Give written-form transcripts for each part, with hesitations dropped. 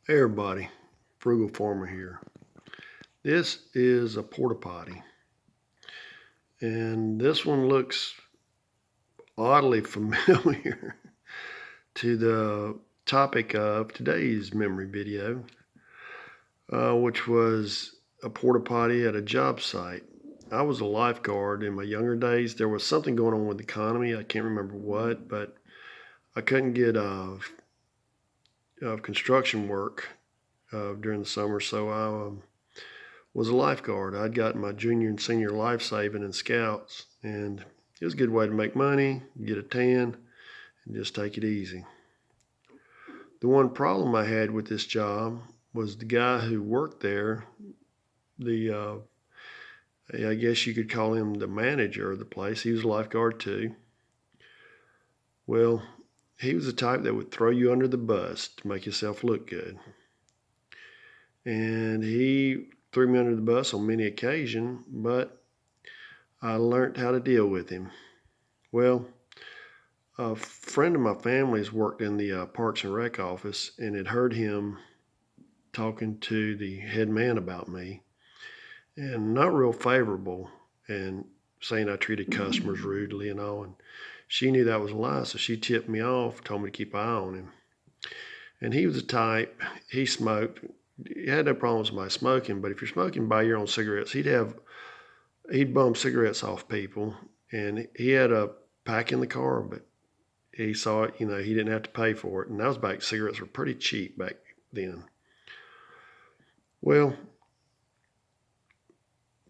Hey everybody, Frugal Farmer here. This is a porta potty, and this one looks oddly familiar to the topic of today's memory video, which was a porta potty at a job site. I was a lifeguard in my younger days. There was something going on with the economy. I can't remember what, but I couldn't get construction work during the summer, so I was a lifeguard. I'd gotten my junior and senior life saving in scouts, and it was a good way to make money, get a tan, and just take it easy. The one problem I had with this job was the guy who worked there, the I guess you could call him the manager of the place. He was a lifeguard too. Well, he was the type that would throw you under the bus to make yourself look good. And he threw me under the bus on many occasions, but I learned how to deal with him. Well, a friend of my family's worked in the Parks and Rec office and had heard him talking to the head man about me, and not real favorable, and saying I treated customers rudely and all. And she knew that was a lie, so she tipped me off, told me to keep an eye on him. And he was the type, he smoked. He had no problems with my smoking, but if you're smoking, buy your own cigarettes. He'd bum cigarettes off people, and he had a pack in the car, but he saw it, he didn't have to pay for it. And that was back, cigarettes were pretty cheap back then. Well,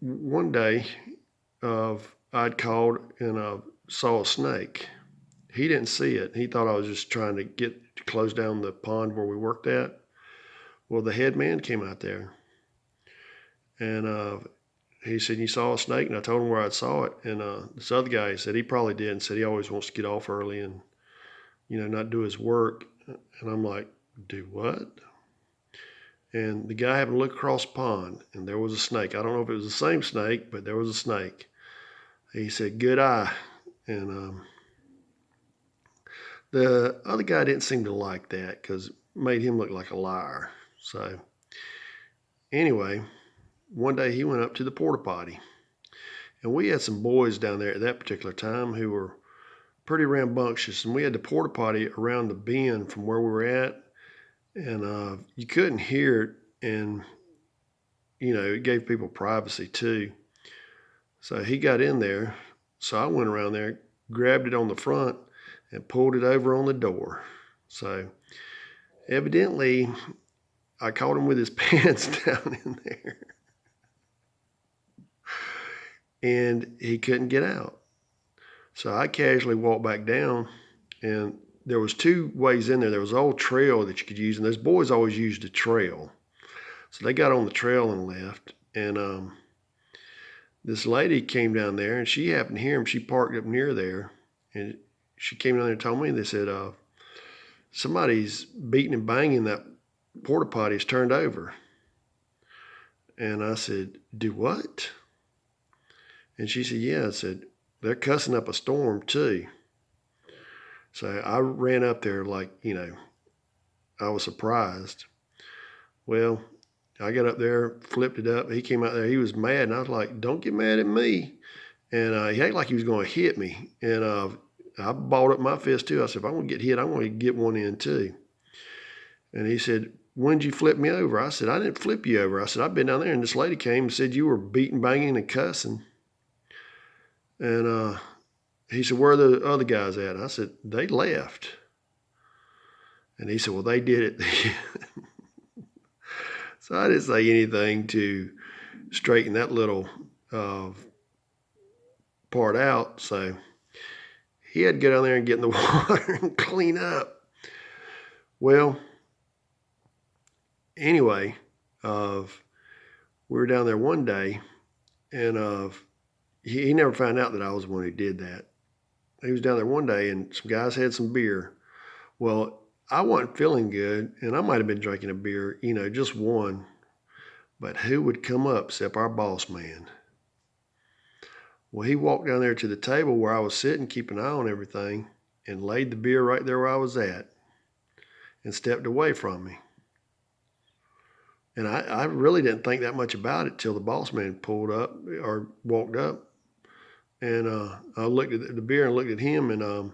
one day I'd called and saw a snake. He didn't see it. He thought I was just trying to get to close down the pond where we worked at. Well, the head man came out there, and he said, "You saw a snake?" And I told him where I saw it. And this other guy said he probably did, and said he always wants to get off early and not do his work. And I'm like, do what? And the guy happened to look across the pond, and there was a snake. I don't know if it was the same snake, but there was a snake. He said, "Good eye." And the other guy didn't seem to like that because it made him look like a liar. So anyway, one day he went up to the porta potty, and we had some boys down there at that particular time who were pretty rambunctious, and we had the porta potty around the bend from where we were at, and you couldn't hear it, and it gave people privacy too. So he got in there, so I went around there, grabbed it on the front, and pulled it over on the door. So evidently, I caught him with his pants down in there, and he couldn't get out. So I casually walked back down, and there was two ways in there. There was an old trail that you could use, and those boys always used a trail. So they got on the trail and left, and this lady came down there, and she happened to hear him. She parked up near there, and she came down there and told me, they said, somebody's beating and banging that porta potty's turned over. And I said, do what? And she said, yeah. I said, they're cussing up a storm too. So I ran up there like, I was surprised. Well, I got up there, flipped it up. He came out there. He was mad, and I was like, "Don't get mad at me." And he acted like he was going to hit me. And I balled up my fist too. I said, "If I'm going to get hit, I'm going to get one in too." And he said, "When did you flip me over?" I said, "I didn't flip you over." I said, "I've been down there, and this lady came and said you were beating, banging, and cussing." And he said, "Where are the other guys at?" I said, "They left." And he said, "Well, they did it." So I didn't say anything to straighten that little part out. So he had to go down there and get in the water and clean up. Well, anyway, we were down there one day, and he never found out that I was the one who did that. He was down there one day, and some guys had some beer. Well, I wasn't feeling good, and I might have been drinking a beer, just one. But who would come up except our boss man? Well, he walked down there to the table where I was sitting, keeping an eye on everything, and laid the beer right there where I was at and stepped away from me. And I really didn't think that much about it till the boss man pulled up or walked up. And I looked at the beer and looked at him, and the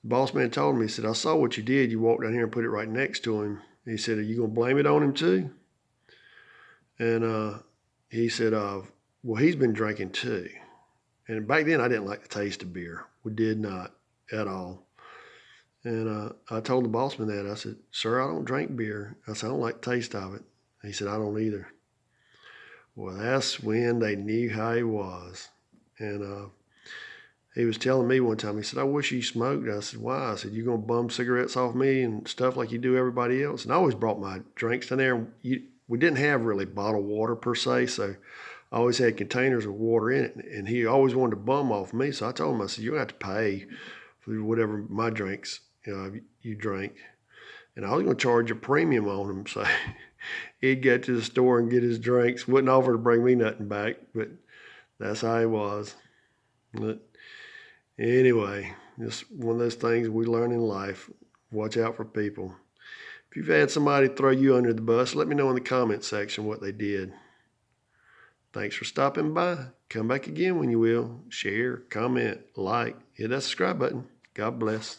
boss man told me, he said, I saw what you did. You walked down here and put it right next to him. He said, are you going to blame it on him too? And he said, well, he's been drinking too. And back then I didn't like the taste of beer. We did not at all. And I told the boss man that. I said, sir, I don't drink beer. I said, I don't like the taste of it. He said, I don't either. Well, that's when they knew how he was. And he was telling me one time, he said, I wish you smoked. I said, why? I said, you going to bum cigarettes off me and stuff like you do everybody else? And I always brought my drinks down there. We didn't have really bottled water per se, so I always had containers of water in it. And he always wanted to bum off me. So I told him, I said, you're going to have to pay for whatever my drinks you drink. And I was going to charge a premium on him. So he'd get to the store and get his drinks. Wouldn't offer to bring me nothing back, but that's how he was. But anyway, just one of those things we learn in life. Watch out for people. If you've had somebody throw you under the bus, let me know in the comment section what they did. Thanks for stopping by. Come back again when you will. Share, comment, like, hit that subscribe button. God bless.